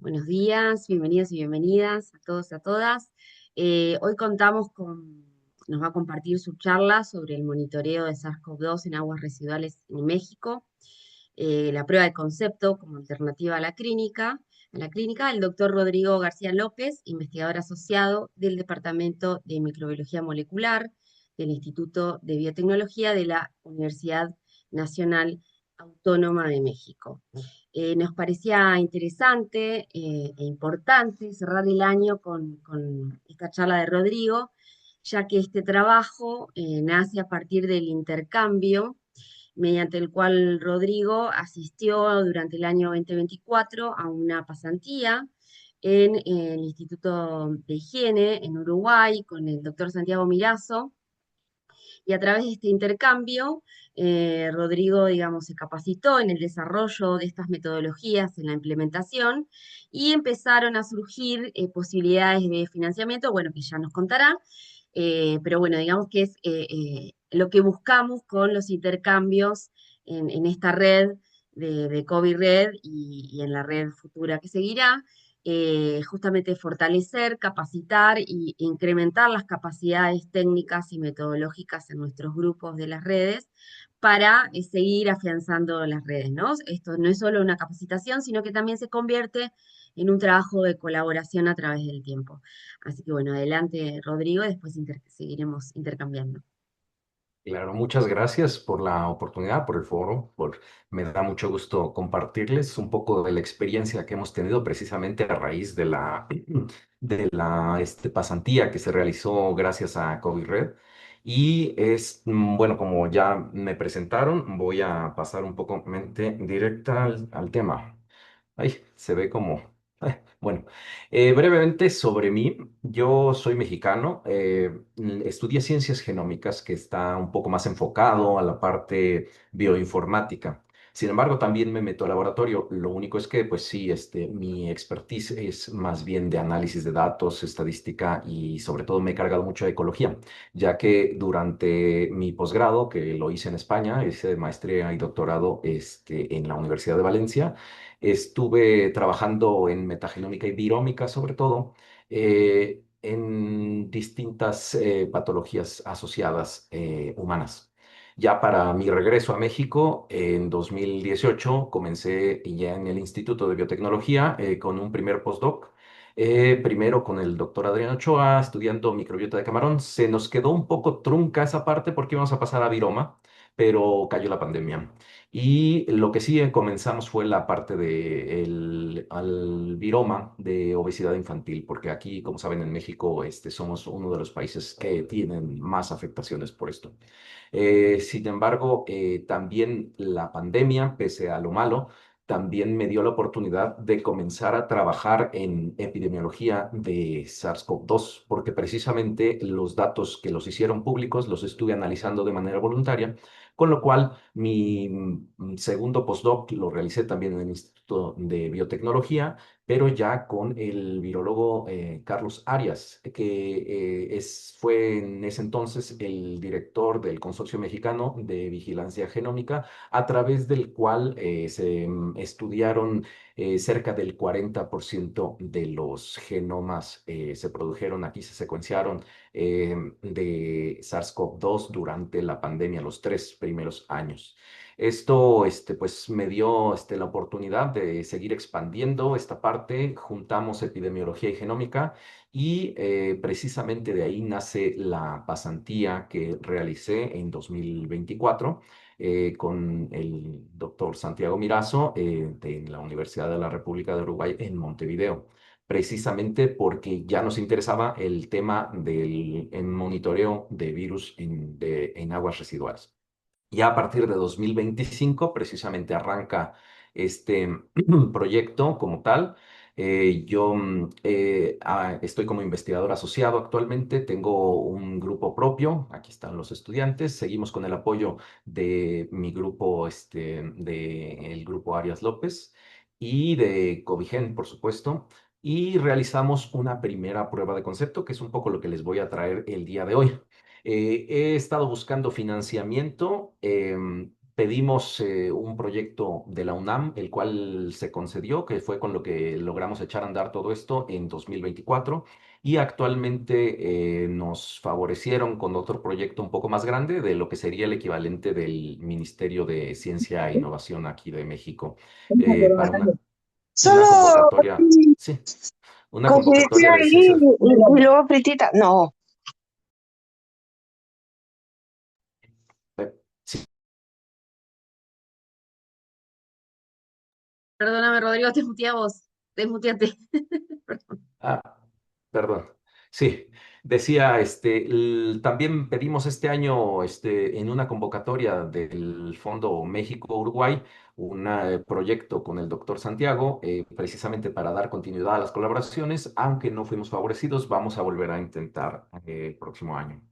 Buenos días, bienvenidos y bienvenidas a todos y a todas. Hoy nos va a compartir su charla sobre el monitoreo de SARS-CoV-2 en aguas residuales en México, la prueba de concepto como alternativa a la clínica, el doctor Rodrigo García López, investigador asociado del Departamento de Microbiología Molecular del Instituto de Biotecnología de la Universidad Nacional Autónoma de México. Nos parecía interesante e importante cerrar el año con esta charla de Rodrigo, ya que este trabajo nace a partir del intercambio mediante el cual Rodrigo asistió durante el año 2024 a una pasantía en el Instituto de Higiene en Uruguay con el doctor Santiago Mirazo, y a través de este intercambio, Rodrigo, digamos, se capacitó en el desarrollo de estas metodologías, en la implementación, y empezaron a surgir posibilidades de financiamiento, bueno, que ya nos contará, pero bueno, digamos que es lo que buscamos con los intercambios en esta red de COVID Red y en la red futura que seguirá, justamente fortalecer, capacitar e incrementar las capacidades técnicas y metodológicas en nuestros grupos de las redes para seguir afianzando las redes, ¿no? Esto no es solo una capacitación, sino que también se convierte en un trabajo de colaboración a través del tiempo. Así que bueno, adelante Rodrigo, después seguiremos intercambiando. Claro, muchas gracias por la oportunidad, por el foro, me da mucho gusto compartirles un poco de la experiencia que hemos tenido precisamente a raíz de la pasantía que se realizó gracias a COVID Red. Y bueno, como ya me presentaron, voy a pasar un poco mente directa al tema. Ay, se ve como... Bueno, brevemente sobre mí, yo soy mexicano, estudié ciencias genómicas, que está un poco más enfocado a la parte bioinformática. Sin embargo, también me meto al laboratorio. Lo único es que, pues sí, mi expertise es más bien de análisis de datos, estadística y sobre todo me he cargado mucho de ecología, ya que durante mi posgrado, que lo hice en España, hice maestría y doctorado en la Universidad de Valencia. Estuve trabajando en metagenómica y virómica, sobre todo, en distintas patologías asociadas humanas. Ya para mi regreso a México, en 2018, comencé ya en el Instituto de Biotecnología con un primer postdoc. Primero con el doctor Adrián Ochoa, estudiando microbiota de camarón. Se nos quedó un poco trunca esa parte porque íbamos a pasar a viroma, pero cayó la pandemia. Y lo que sí comenzamos fue la parte de al viroma de obesidad infantil, porque aquí, como saben, en México somos uno de los países que tienen más afectaciones por esto. Sin embargo, también la pandemia, pese a lo malo, también me dio la oportunidad de comenzar a trabajar en epidemiología de SARS-CoV-2, porque precisamente los datos que los hicieron públicos los estuve analizando de manera voluntaria, con lo cual mi segundo postdoc lo realicé también en el Instituto de Biotecnología, pero ya con el virólogo Carlos Arias, que fue en ese entonces el director del Consorcio Mexicano de Vigilancia Genómica, a través del cual se estudiaron cerca del 40% de los genomas se produjeron aquí, se secuenciaron de SARS-CoV-2 durante la pandemia, los 3 primeros años. Esto, pues, me dio, la oportunidad de seguir expandiendo esta parte. Juntamos epidemiología y genómica y precisamente de ahí nace la pasantía que realicé en 2024 con el doctor Santiago Mirazo de la Universidad de la República de Uruguay en Montevideo, precisamente porque ya nos interesaba el tema del monitoreo de virus en aguas residuales. Ya a partir de 2025, precisamente arranca este proyecto como tal. Yo estoy como investigador asociado actualmente, tengo un grupo propio, aquí están los estudiantes, seguimos con el apoyo de mi grupo, del grupo Arias López y de Covigen, por supuesto, y realizamos una primera prueba de concepto, que es un poco lo que les voy a traer el día de hoy. He estado buscando financiamiento, pedimos un proyecto de la UNAM, el cual se concedió, que fue con lo que logramos echar a andar todo esto en 2024. Y actualmente nos favorecieron con otro proyecto un poco más grande de lo que sería el equivalente del Ministerio de Ciencia e Innovación aquí de México, para una Solo convocatoria, sí, una coincidiste convocatoria de ahí ciencias. y luego Pritita. No, Sí. Perdóname, Rodrigo, te muteé a vos. Desmuteate. Perdón. Ah, perdón. Sí, decía, también pedimos este año, en una convocatoria del Fondo México-Uruguay, un proyecto con el doctor Santiago, precisamente para dar continuidad a las colaboraciones, aunque no fuimos favorecidos, vamos a volver a intentar el próximo año.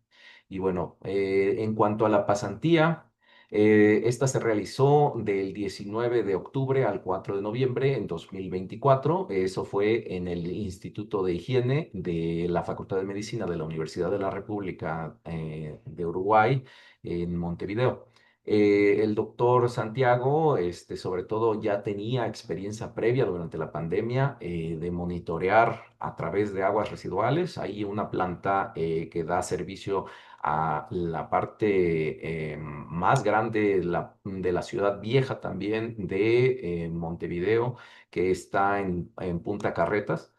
Y bueno, en cuanto a la pasantía, esta se realizó del 19 de octubre al 4 de noviembre en 2024. Eso fue en el Instituto de Higiene de la Facultad de Medicina de la Universidad de la República de Uruguay en Montevideo. El doctor Santiago, sobre todo, ya tenía experiencia previa durante la pandemia de monitorear a través de aguas residuales. Hay una planta que da servicio a la parte más grande de la ciudad vieja también de Montevideo, que está en Punta Carretas.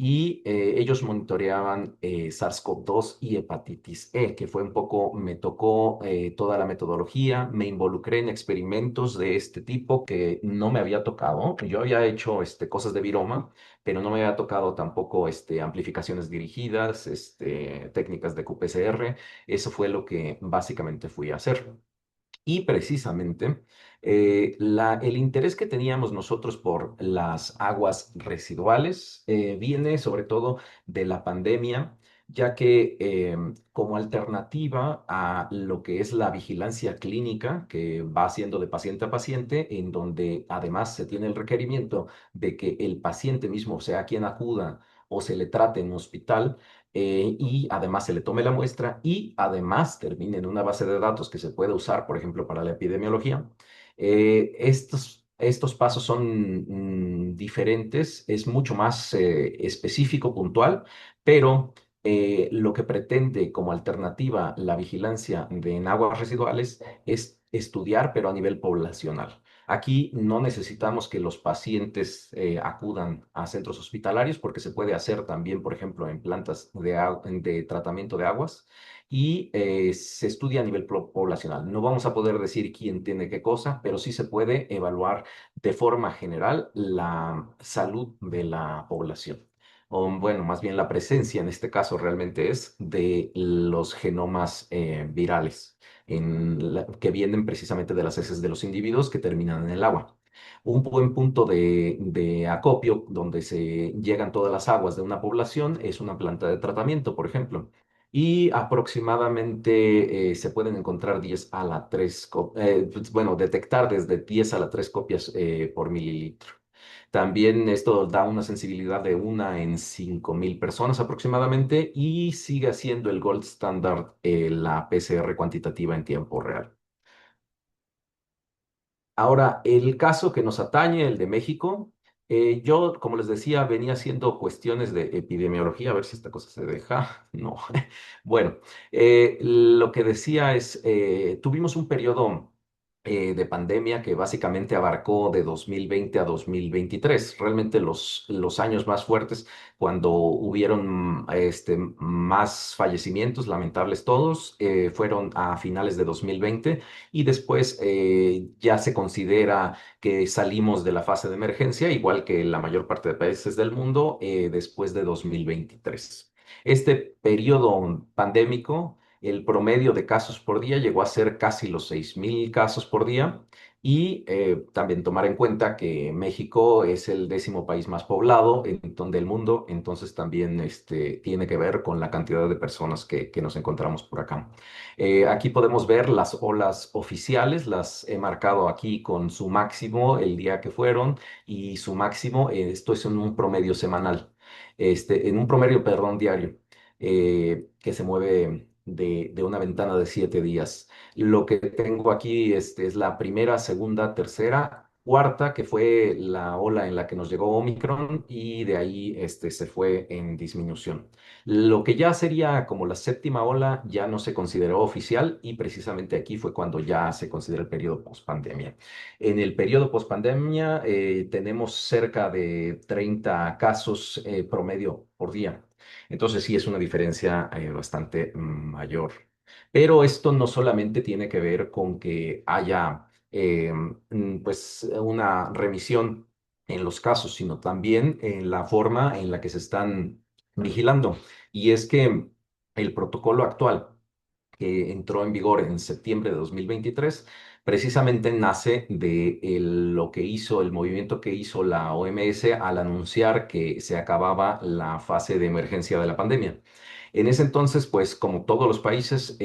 Y ellos monitoreaban SARS-CoV-2 y hepatitis E, que fue un poco, me tocó toda la metodología, me involucré en experimentos de este tipo que no me había tocado. Yo había hecho cosas de viroma, pero no me había tocado tampoco amplificaciones dirigidas, técnicas de QPCR. Eso fue lo que básicamente fui a hacer. Y precisamente el interés que teníamos nosotros por las aguas residuales viene sobre todo de la pandemia, ya que como alternativa a lo que es la vigilancia clínica, que va haciendo de paciente a paciente, en donde además se tiene el requerimiento de que el paciente mismo sea quien acuda o se le trate en un hospital, y además se le tome la muestra y además termine en una base de datos que se puede usar, por ejemplo, para la epidemiología. Estos pasos son diferentes, es mucho más específico, puntual, pero lo que pretende como alternativa la vigilancia en aguas residuales es estudiar, pero a nivel poblacional. Aquí no necesitamos que los pacientes acudan a centros hospitalarios porque se puede hacer también, por ejemplo, en plantas de tratamiento de aguas y se estudia a nivel poblacional. No vamos a poder decir quién tiene qué cosa, pero sí se puede evaluar de forma general la salud de la población. O, bueno, más bien la presencia en este caso realmente es de los genomas virales que vienen precisamente de las heces de los individuos que terminan en el agua. Un buen punto de acopio donde se llegan todas las aguas de una población es una planta de tratamiento, por ejemplo. Y aproximadamente se pueden encontrar 10 a la 3, pues, bueno, detectar desde 10 a la 3 copias por mililitro. También esto da una sensibilidad de una en 5.000 personas aproximadamente y sigue siendo el gold standard la PCR cuantitativa en tiempo real. Ahora, el caso que nos atañe, el de México, yo, como les decía, venía haciendo cuestiones de epidemiología, a ver si esta cosa se deja. No. Bueno, lo que decía es, tuvimos un periodo de pandemia que básicamente abarcó de 2020 a 2023, realmente los años más fuertes, cuando hubieron más fallecimientos, lamentables todos, fueron a finales de 2020 y después ya se considera que salimos de la fase de emergencia, igual que la mayor parte de países del mundo, después de 2023. Este periodo pandémico, el promedio de casos por día llegó a ser casi los 6.000 casos por día. Y también tomar en cuenta que México es el 10º país más poblado del mundo, entonces también tiene que ver con la cantidad de personas que nos encontramos por acá. Aquí podemos ver las olas oficiales, las he marcado aquí con su máximo el día que fueron y su máximo, esto es en un promedio semanal, en un promedio, perdón, diario, que se mueve de una ventana de 7 días. Lo que tengo aquí es la primera, segunda, tercera, cuarta, que fue la ola en la que nos llegó Omicron y de ahí se fue en disminución. Lo que ya sería como la séptima ola ya no se consideró oficial y precisamente aquí fue cuando ya se considera el periodo pospandemia. En el periodo pospandemia tenemos cerca de 30 casos promedio por día. Entonces sí es una diferencia bastante mayor. Pero esto no solamente tiene que ver con que haya pues una remisión en los casos, sino también en la forma en la que se están vigilando. Y es que el protocolo actual que entró en vigor en septiembre de 2023, precisamente nace de lo que hizo, el movimiento que hizo la OMS al anunciar que se acababa la fase de emergencia de la pandemia. En ese entonces, pues como todos los países,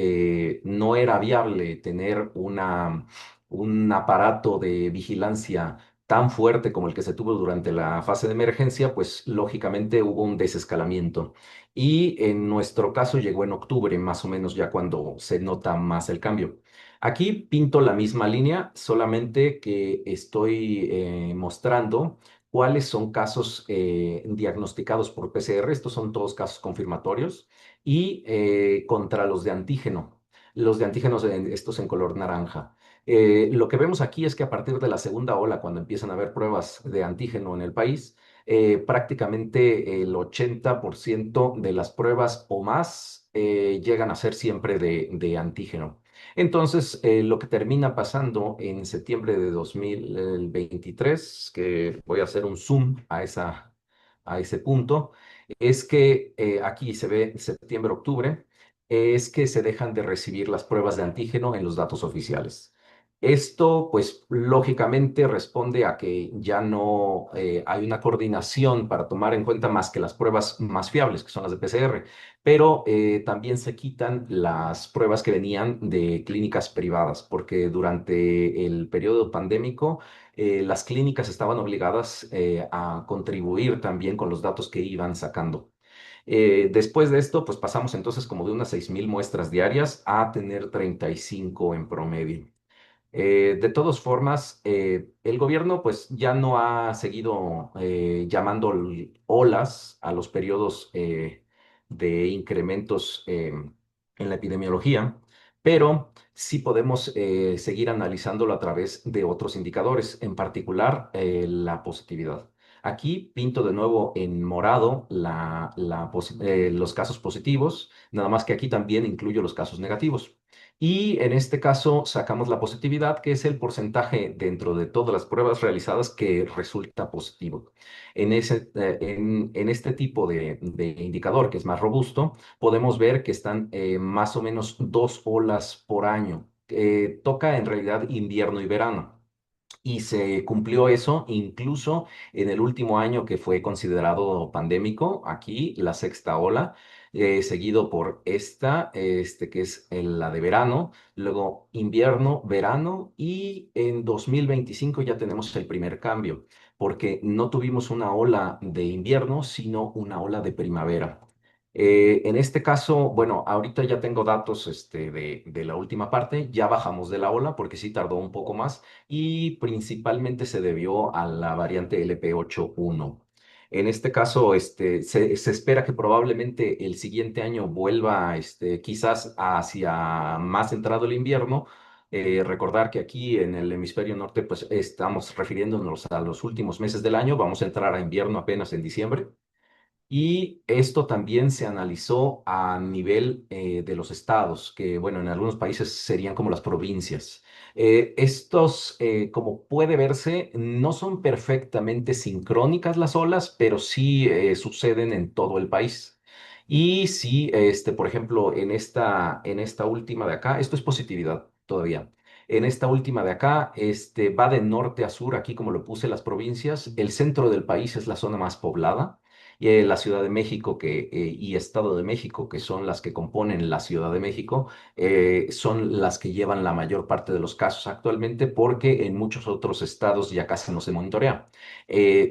no era viable tener un aparato de vigilancia tan fuerte como el que se tuvo durante la fase de emergencia, pues lógicamente hubo un desescalamiento. Y en nuestro caso llegó en octubre, más o menos ya cuando se nota más el cambio. Aquí pinto la misma línea, solamente que estoy mostrando cuáles son casos diagnosticados por PCR. Estos son todos casos confirmatorios y contra los de antígeno. Los de antígenos, estos en color naranja. Lo que vemos aquí es que a partir de la segunda ola, cuando empiezan a haber pruebas de antígeno en el país, prácticamente el 80% de las pruebas o más llegan a ser siempre de antígeno. Entonces, lo que termina pasando en septiembre de 2023, que voy a hacer un zoom a ese punto, es que aquí se ve septiembre-octubre, es que se dejan de recibir las pruebas de antígeno en los datos oficiales. Esto, pues, lógicamente responde a que ya no hay una coordinación para tomar en cuenta más que las pruebas más fiables, que son las de PCR, pero también se quitan las pruebas que venían de clínicas privadas, porque durante el periodo pandémico las clínicas estaban obligadas a contribuir también con los datos que iban sacando. Después de esto, pues pasamos entonces como de unas 6,000 muestras diarias a tener 35 en promedio. De todas formas, el gobierno pues ya no ha seguido llamando olas a los periodos de incrementos en la epidemiología, pero sí podemos seguir analizándolo a través de otros indicadores, en particular la positividad. Aquí pinto de nuevo en morado los casos positivos, nada más que aquí también incluyo los casos negativos. Y en este caso sacamos la positividad, que es el porcentaje dentro de todas las pruebas realizadas que resulta positivo. En este tipo de indicador, que es más robusto, podemos ver que están más o menos 2 olas por año. Toca en realidad invierno y verano. Y se cumplió eso incluso en el último año que fue considerado pandémico, aquí la sexta ola, seguido por esta, que es la de verano, luego invierno, verano y en 2025 ya tenemos el primer cambio, porque no tuvimos una ola de invierno, sino una ola de primavera. En este caso, bueno, ahorita ya tengo datos de la última parte, ya bajamos de la ola porque sí tardó un poco más y principalmente se debió a la variante LP81. En este caso, se espera que probablemente el siguiente año vuelva, quizás hacia más entrado el invierno. Recordar que aquí en el hemisferio norte, pues estamos refiriéndonos a los últimos meses del año, vamos a entrar a invierno apenas en diciembre. Y esto también se analizó a nivel de los estados, que bueno, en algunos países serían como las provincias. Estos, como puede verse, no son perfectamente sincrónicas las olas, pero sí suceden en todo el país. Y sí, por ejemplo, en esta última de acá, esto es positividad todavía. En esta última de acá, va de norte a sur, aquí como lo puse las provincias. El centro del país es la zona más poblada. la Ciudad de México y Estado de México, que son las que componen la Ciudad de México, son las que llevan la mayor parte de los casos actualmente porque en muchos otros estados ya casi no se monitorea.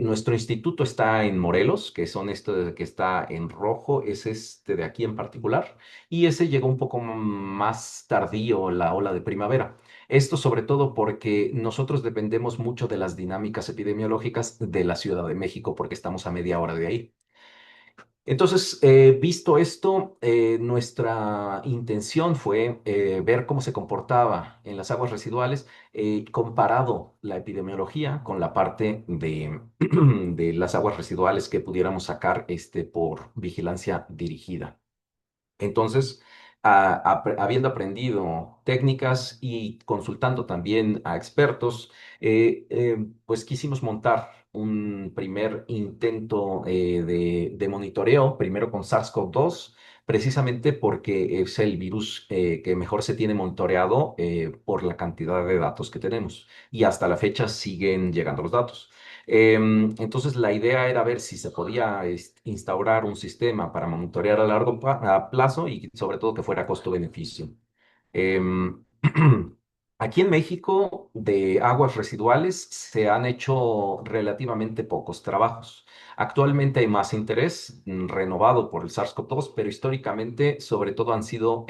Nuestro instituto está en Morelos, que son que está en rojo, es este de aquí en particular, y ese llegó un poco más tardío, la ola de primavera. Esto sobre todo porque nosotros dependemos mucho de las dinámicas epidemiológicas de la Ciudad de México porque estamos a media hora de ahí. Entonces, visto esto, nuestra intención fue ver cómo se comportaba en las aguas residuales, comparado la epidemiología con la parte de las aguas residuales que pudiéramos sacar por vigilancia dirigida. Entonces, habiendo aprendido técnicas y consultando también a expertos, pues quisimos montar un primer intento de monitoreo, primero con SARS-CoV-2, precisamente porque es el virus que mejor se tiene monitoreado por la cantidad de datos que tenemos. Y hasta la fecha siguen llegando los datos. Entonces, la idea era ver si se podía instaurar un sistema para monitorear a largo plazo y sobre todo que fuera costo-beneficio. Em, Aquí en México, de aguas residuales se han hecho relativamente pocos trabajos. Actualmente hay más interés renovado por el SARS-CoV-2, pero históricamente, sobre todo, han sido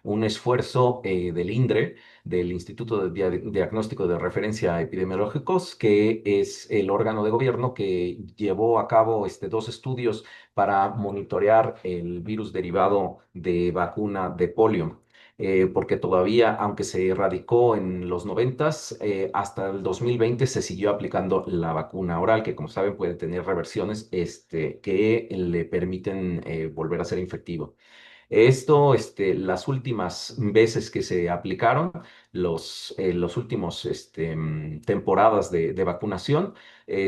un esfuerzo del INDRE, del Instituto de Diagnóstico de Referencia Epidemiológicos, que es el órgano de gobierno que llevó a cabo dos estudios para monitorear el virus derivado de vacuna de polio. Porque todavía, aunque se erradicó en los noventas, hasta el 2020 se siguió aplicando la vacuna oral, que como saben puede tener reversiones que le permiten volver a ser infectivo. Esto, las últimas veces que se aplicaron, los últimos temporadas de vacunación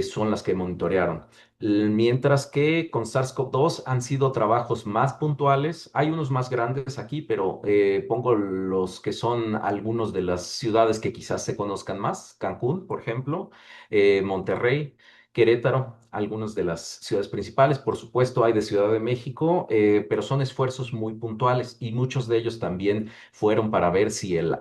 son las que monitorearon. Mientras que con SARS-CoV-2 han sido trabajos más puntuales. Hay unos más grandes aquí, pero pongo los que son algunos de las ciudades que quizás se conozcan más. Cancún, por ejemplo, Monterrey. Querétaro, algunas de las ciudades principales, por supuesto hay de Ciudad de México, pero son esfuerzos muy puntuales y muchos de ellos también fueron para ver si él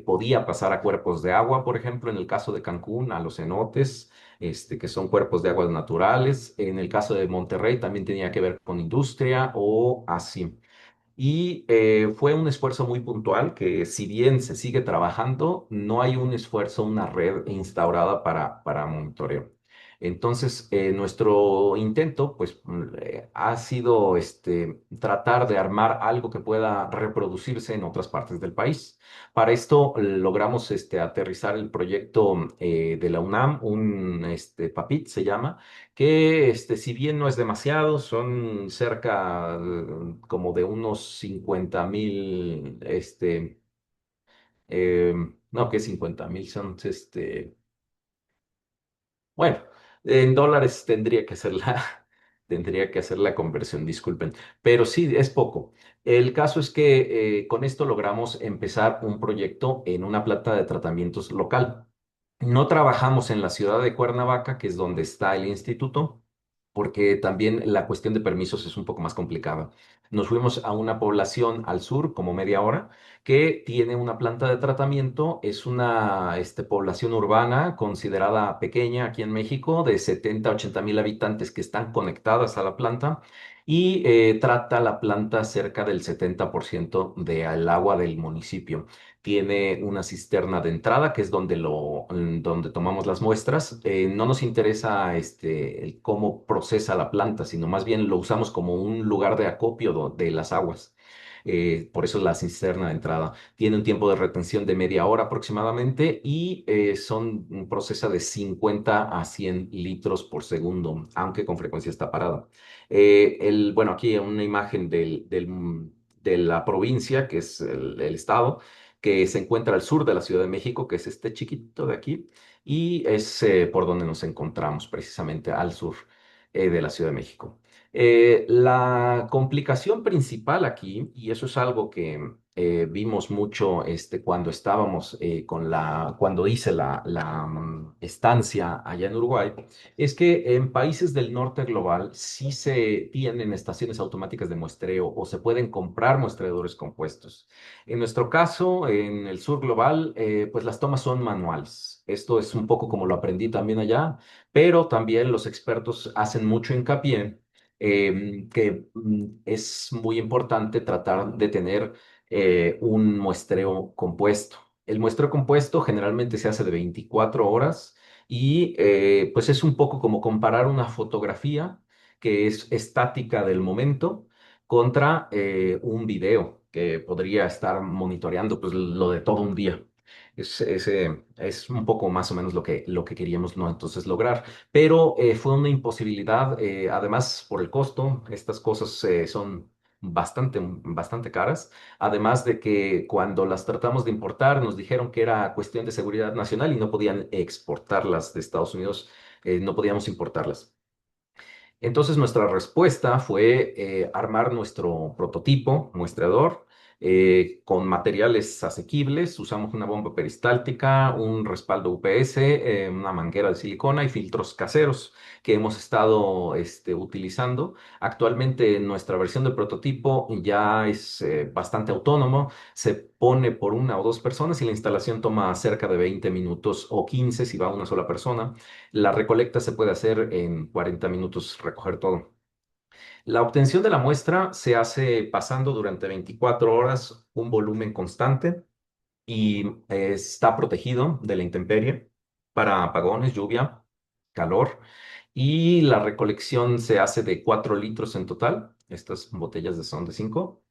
podía pasar a cuerpos de agua, por ejemplo, en el caso de Cancún, a los cenotes, que son cuerpos de aguas naturales. En el caso de Monterrey también tenía que ver con industria o así. Y fue un esfuerzo muy puntual que si bien se sigue trabajando, no hay un esfuerzo, una red instaurada para monitoreo. Entonces, nuestro intento, pues, ha sido tratar de armar algo que pueda reproducirse en otras partes del país. Para esto logramos aterrizar el proyecto de la UNAM, un PAPIT se llama, que si bien no es demasiado, son cerca como de unos 50,000, no, que 50,000 son, bueno, en dólares tendría que hacer tendría que hacer la conversión, disculpen, pero sí, es poco. El caso es que con esto logramos empezar un proyecto en una planta de tratamientos local. No trabajamos en la ciudad de Cuernavaca, que es donde está el instituto, porque también la cuestión de permisos es un poco más complicada. Nos fuimos a una población al sur, como media hora, que tiene una planta de tratamiento. Es una población urbana considerada pequeña aquí en México, de 70 80 mil habitantes que están conectadas a la planta y trata la planta cerca del 70% del agua del municipio. Tiene una cisterna de entrada, que es donde tomamos las muestras. No nos interesa el cómo procesa la planta, sino más bien lo usamos como un lugar de acopio de las aguas. Por eso la cisterna de entrada. Tiene un tiempo de retención de media hora aproximadamente y procesa de 50 a 100 litros por segundo, aunque con frecuencia está parada. Bueno, aquí una imagen de la provincia, que es el estado, que se encuentra al sur de la Ciudad de México, que es este chiquito de aquí, y es por donde nos encontramos, precisamente al sur de la Ciudad de México. La complicación principal aquí, y eso es algo que vimos mucho cuando estábamos cuando hice estancia allá en Uruguay, es que en países del norte global sí se tienen estaciones automáticas de muestreo o se pueden comprar muestreadores compuestos. En nuestro caso, en el sur global, pues las tomas son manuales. Esto es un poco como lo aprendí también allá, pero también los expertos hacen mucho hincapié que es muy importante tratar de tener un muestreo compuesto. El muestreo compuesto generalmente se hace de 24 horas y pues es un poco como comparar una fotografía que es estática del momento contra un video que podría estar monitoreando pues lo de todo un día. Es un poco más o menos lo que queríamos, ¿no? Entonces lograr, pero fue una imposibilidad, además por el costo, estas cosas son bastante caras, además de que cuando las tratamos de importar nos dijeron que era cuestión de seguridad nacional y no podían exportarlas de Estados Unidos, no podíamos importarlas. Entonces nuestra respuesta fue armar nuestro prototipo muestreador con materiales asequibles. Usamos una bomba peristáltica, un respaldo UPS, una manguera de silicona y filtros caseros que hemos estado utilizando. Actualmente nuestra versión del prototipo ya es bastante autónomo. Se pone por una o dos personas y la instalación toma cerca de 20 minutos o 15 si va una sola persona. La recolecta se puede hacer en 40 minutos, recoger todo. La obtención de la muestra se hace pasando durante 24 horas un volumen constante y está protegido de la intemperie para apagones, lluvia, calor. Y la recolección se hace de 4 litros en total. Estas botellas son de 5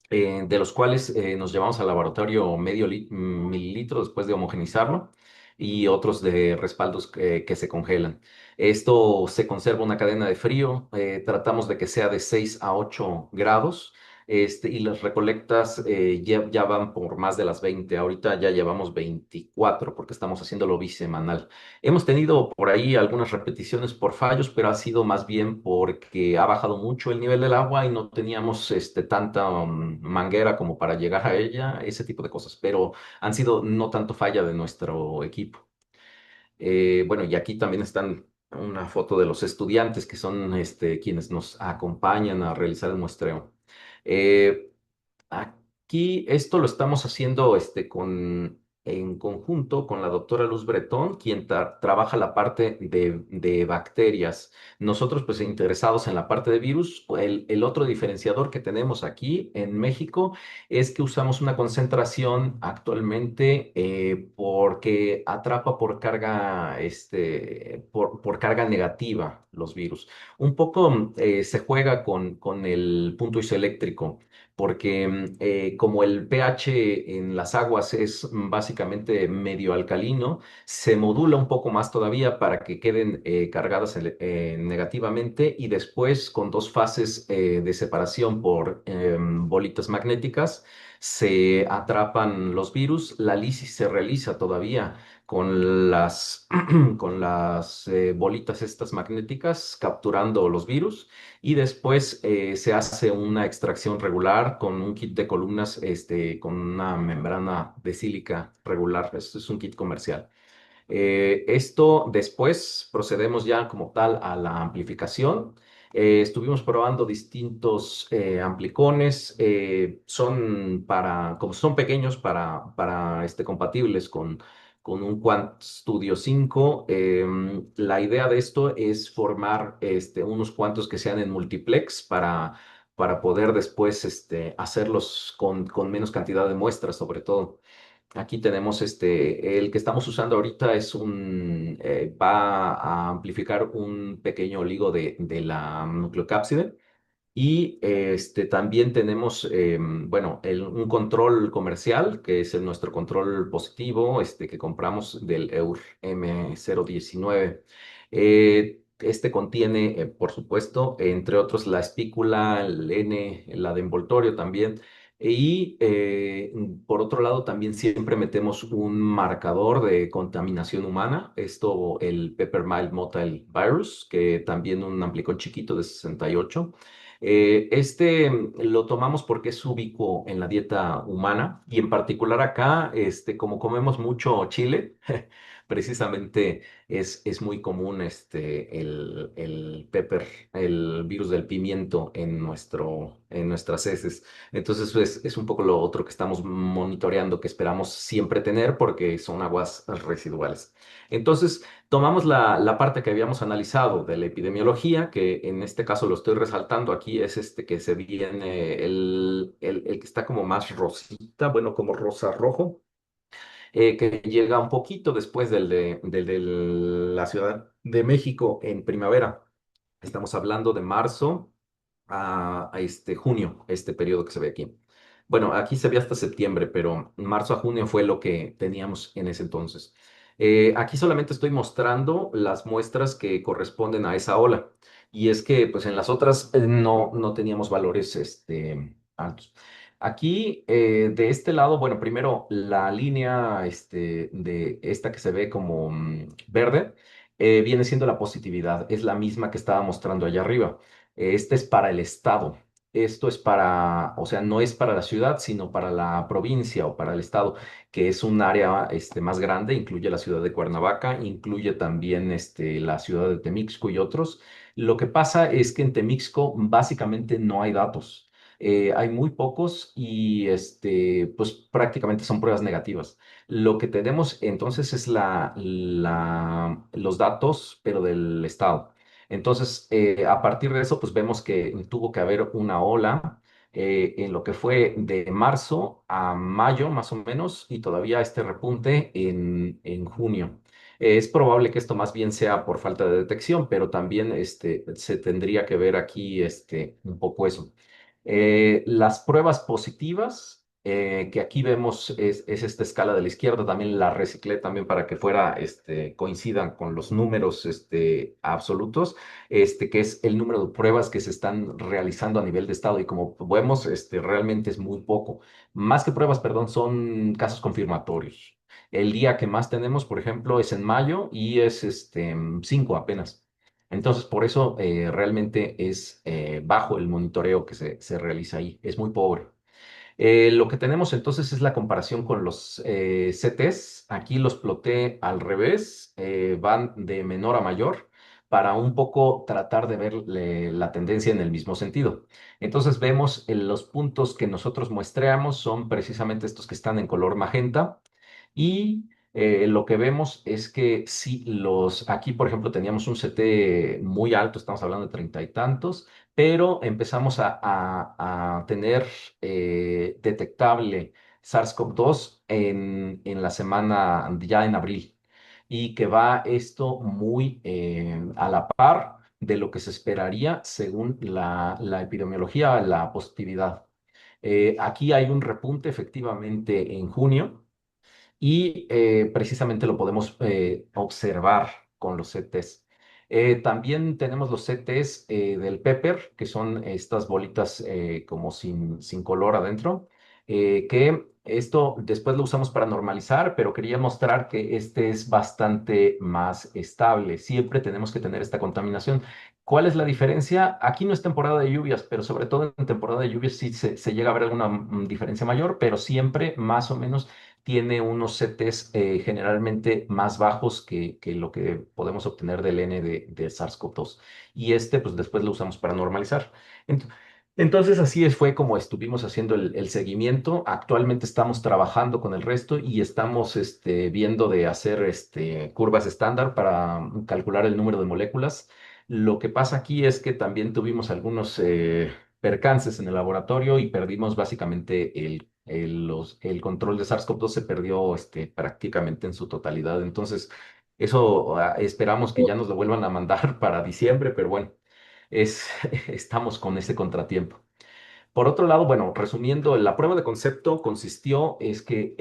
de los cuales nos llevamos al laboratorio mililitro después de homogenizarlo y otros de respaldos que se congelan. Esto se conserva una cadena de frío, tratamos de que sea de 6 a 8 grados. Y las recolectas ya van por más de las 20. Ahorita ya llevamos 24 porque estamos haciéndolo bisemanal. Hemos tenido por ahí algunas repeticiones por fallos, pero ha sido más bien porque ha bajado mucho el nivel del agua y no teníamos tanta manguera como para llegar a ella, ese tipo de cosas, pero han sido no tanto falla de nuestro equipo. Bueno, y aquí también están una foto de los estudiantes que son quienes nos acompañan a realizar el muestreo. Eh, Aquí esto lo estamos haciendo en conjunto con la doctora Luz Bretón, quien trabaja la parte de bacterias. Nosotros, pues, interesados en la parte de virus, el otro diferenciador que tenemos aquí en México es que usamos una concentración actualmente porque atrapa por carga, por carga negativa los virus. Un poco se juega con el punto isoeléctrico porque como el pH en las aguas es básicamente medio alcalino, se modula un poco más todavía para que queden cargadas negativamente y después con dos fases de separación por bolitas magnéticas se atrapan los virus. La lisis se realiza todavía con las bolitas estas magnéticas capturando los virus y después se hace una extracción regular con un kit de columnas, con una membrana de sílica regular. Este es un kit comercial. Esto después procedemos ya como tal a la amplificación. Estuvimos probando distintos amplicones, como son pequeños para compatibles con un Quant Studio 5. La idea de esto es formar unos cuantos que sean en multiplex para poder después hacerlos con menos cantidad de muestras, sobre todo. Aquí tenemos el que estamos usando ahorita va a amplificar un pequeño oligo de la nucleocápside y también tenemos, bueno, un control comercial que es nuestro control positivo que compramos del EUR M019. Este contiene, por supuesto, entre otros, la espícula, el N, la de envoltorio también. Y por otro lado, también siempre metemos un marcador de contaminación humana. Esto, el Peppermint Motile Virus, que también un amplicón chiquito de 68. Lo tomamos porque es ubicuo en la dieta humana y en particular acá, como comemos mucho chile, precisamente es muy común el virus del pimiento en nuestras heces. Entonces es un poco lo otro que estamos monitoreando, que esperamos siempre tener porque son aguas residuales. Entonces, tomamos la parte que habíamos analizado de la epidemiología, que en este caso lo estoy resaltando aquí, es este que se viene, el que está como más rosita, bueno, como rosa rojo, que llega un poquito después del de la Ciudad de México en primavera. Estamos hablando de marzo a junio, este periodo que se ve aquí. Bueno, aquí se ve hasta septiembre, pero marzo a junio fue lo que teníamos en ese entonces. Aquí solamente estoy mostrando las muestras que corresponden a esa ola. Y es que, pues, en las otras no teníamos valores altos. Aquí, de este lado, bueno, primero la línea de esta que se ve como verde, viene siendo la positividad. Es la misma que estaba mostrando allá arriba. Este es para el estado. Esto es para, o sea, no es para la ciudad, sino para la provincia o para el estado, que es un área más grande, incluye la ciudad de Cuernavaca, incluye también la ciudad de Temixco y otros. Lo que pasa es que en Temixco básicamente no hay datos. Hay muy pocos y pues prácticamente son pruebas negativas. Lo que tenemos entonces es los datos, pero del estado. Entonces, a partir de eso, pues vemos que tuvo que haber una ola en lo que fue de marzo a mayo, más o menos, y todavía este repunte en junio. Es probable que esto más bien sea por falta de detección, pero también se tendría que ver aquí un poco eso. Las pruebas positivas, que aquí vemos es esta escala de la izquierda, también la reciclé también para que fuera, coincidan con los números absolutos, que es el número de pruebas que se están realizando a nivel de estado y como vemos, realmente es muy poco. Más que pruebas, perdón, son casos confirmatorios. El día que más tenemos, por ejemplo, es en mayo y es 5 apenas. Entonces, por eso realmente es bajo el monitoreo que se realiza ahí. Es muy pobre. Lo que tenemos entonces es la comparación con los CTs. Aquí los ploté al revés, van de menor a mayor para un poco tratar de ver la tendencia en el mismo sentido. Entonces vemos los puntos que nosotros muestreamos son precisamente estos que están en color magenta y lo que vemos es que si aquí por ejemplo teníamos un CT muy alto, estamos hablando de 30 y tantos, pero empezamos a tener detectable SARS-CoV-2 en la semana ya en abril y que va esto muy a la par de lo que se esperaría según la epidemiología, la positividad. Aquí hay un repunte efectivamente en junio y precisamente lo podemos observar con los CTs. También tenemos los CTs del Pepper, que son estas bolitas como sin color adentro, que esto después lo usamos para normalizar, pero quería mostrar que este es bastante más estable. Siempre tenemos que tener esta contaminación. ¿Cuál es la diferencia? Aquí no es temporada de lluvias, pero sobre todo en temporada de lluvias sí se llega a ver alguna diferencia mayor, pero siempre más o menos tiene unos CTs generalmente más bajos que lo que podemos obtener del N de SARS-CoV-2. Y pues después lo usamos para normalizar. Ent- Entonces, fue como estuvimos haciendo el seguimiento. Actualmente estamos trabajando con el resto y estamos viendo de hacer curvas estándar para calcular el número de moléculas. Lo que pasa aquí es que también tuvimos algunos percances en el laboratorio y perdimos básicamente el control de SARS-CoV-2 se perdió prácticamente en su totalidad. Entonces, eso esperamos que ya nos lo vuelvan a mandar para diciembre, pero bueno, estamos con ese contratiempo. Por otro lado, bueno, resumiendo, la prueba de concepto consistió es que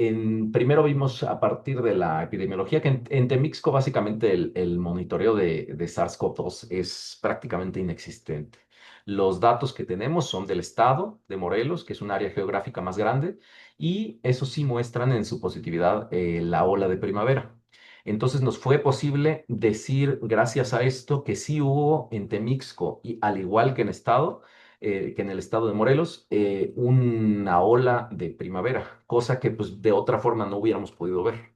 primero vimos a partir de la epidemiología que en Temixco básicamente el monitoreo de SARS-CoV-2 es prácticamente inexistente. Los datos que tenemos son del estado de Morelos, que es un área geográfica más grande, y eso sí muestran en su positividad la ola de primavera. Entonces nos fue posible decir, gracias a esto, que sí hubo en Temixco, y al igual que en el estado de Morelos, una ola de primavera, cosa que pues de otra forma no hubiéramos podido ver.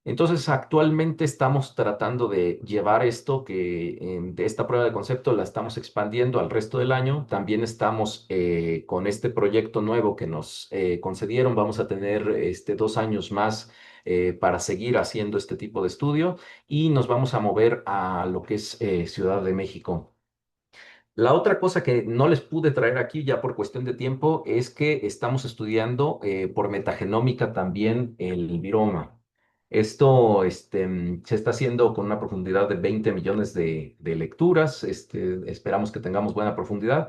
Entonces, actualmente estamos tratando de llevar esto de esta prueba de concepto la estamos expandiendo al resto del año. También estamos con este proyecto nuevo que nos concedieron. Vamos a tener 2 años más para seguir haciendo este tipo de estudio y nos vamos a mover a lo que es Ciudad de México. La otra cosa que no les pude traer aquí ya por cuestión de tiempo es que estamos estudiando por metagenómica también el viroma. Esto se está haciendo con una profundidad de 20 millones de lecturas. Esperamos que tengamos buena profundidad.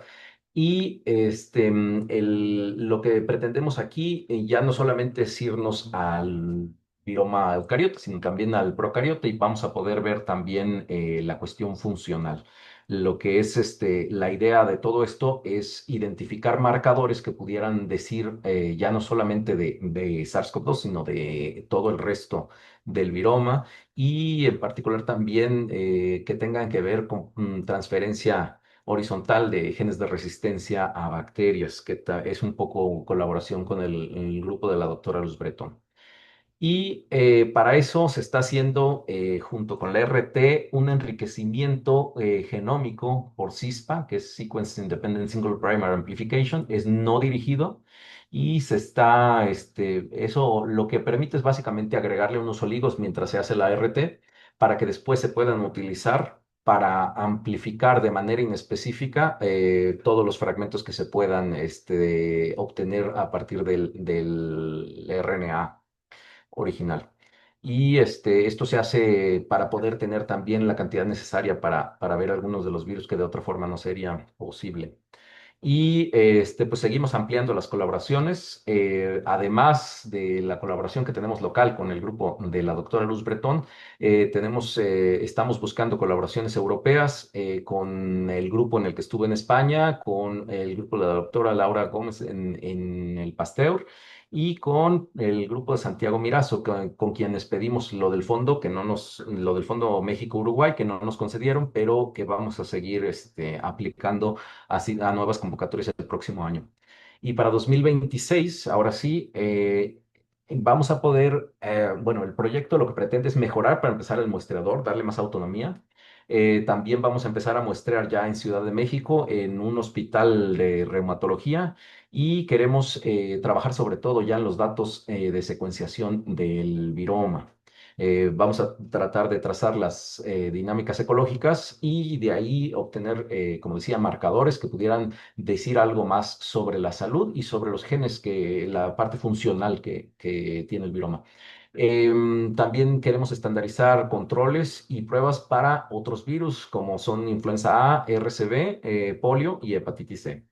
Y lo que pretendemos aquí ya no solamente es irnos al viroma eucariote, sino también al procariote y vamos a poder ver también la cuestión funcional. Lo que es la idea de todo esto es identificar marcadores que pudieran decir ya no solamente de SARS-CoV-2, sino de todo el resto del viroma y en particular también que tengan que ver con transferencia horizontal de genes de resistencia a bacterias, que es un poco colaboración con el grupo de la doctora Luz Bretón. Y para eso se está haciendo, junto con la RT, un enriquecimiento genómico por CISPA, que es Sequence Independent Single Primary Amplification, es no dirigido y eso lo que permite es básicamente agregarle unos oligos mientras se hace la RT para que después se puedan utilizar para amplificar de manera inespecífica todos los fragmentos que se puedan obtener a partir del RNA original. Y esto se hace para poder tener también la cantidad necesaria para ver algunos de los virus que de otra forma no sería posible. Y pues seguimos ampliando las colaboraciones, además de la colaboración que tenemos local con el grupo de la doctora Luz Bretón, estamos buscando colaboraciones europeas con el grupo en el que estuve en España, con el grupo de la doctora Laura Gómez en el Pasteur y con el grupo de Santiago Mirazo, con quienes pedimos lo del fondo, lo del Fondo México-Uruguay, que no nos concedieron, pero que vamos a seguir aplicando así a nuevas convocatorias el próximo año. Y para 2026, ahora sí, vamos a poder, bueno, el proyecto lo que pretende es mejorar para empezar el muestreador, darle más autonomía. También vamos a empezar a muestrear ya en Ciudad de México, en un hospital de reumatología, y queremos trabajar sobre todo ya en los datos de secuenciación del viroma. Vamos a tratar de trazar las dinámicas ecológicas y de ahí obtener, como decía, marcadores que pudieran decir algo más sobre la salud y sobre los genes, la parte funcional que tiene el viroma. También queremos estandarizar controles y pruebas para otros virus como son influenza A, RSV, polio y hepatitis C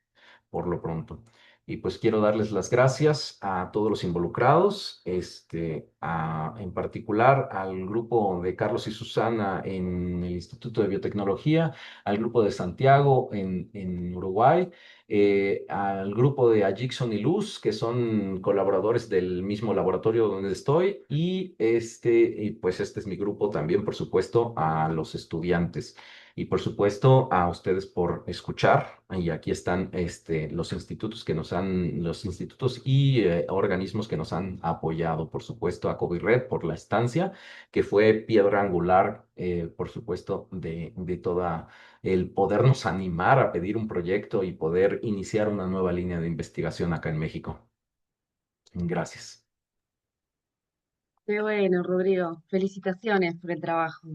por lo pronto. Y pues quiero darles las gracias a todos los involucrados, en particular al grupo de Carlos y Susana en el Instituto de Biotecnología, al grupo de Santiago en Uruguay, al grupo de Agixon y Luz, que son colaboradores del mismo laboratorio donde estoy, y pues este es mi grupo también, por supuesto, a los estudiantes. Y por supuesto a ustedes por escuchar. Y aquí están los institutos y organismos que nos han apoyado. Por supuesto a COVID-Red por la estancia, que fue piedra angular, por supuesto, de toda el podernos animar a pedir un proyecto y poder iniciar una nueva línea de investigación acá en México. Gracias. Qué bueno, Rodrigo. Felicitaciones por el trabajo.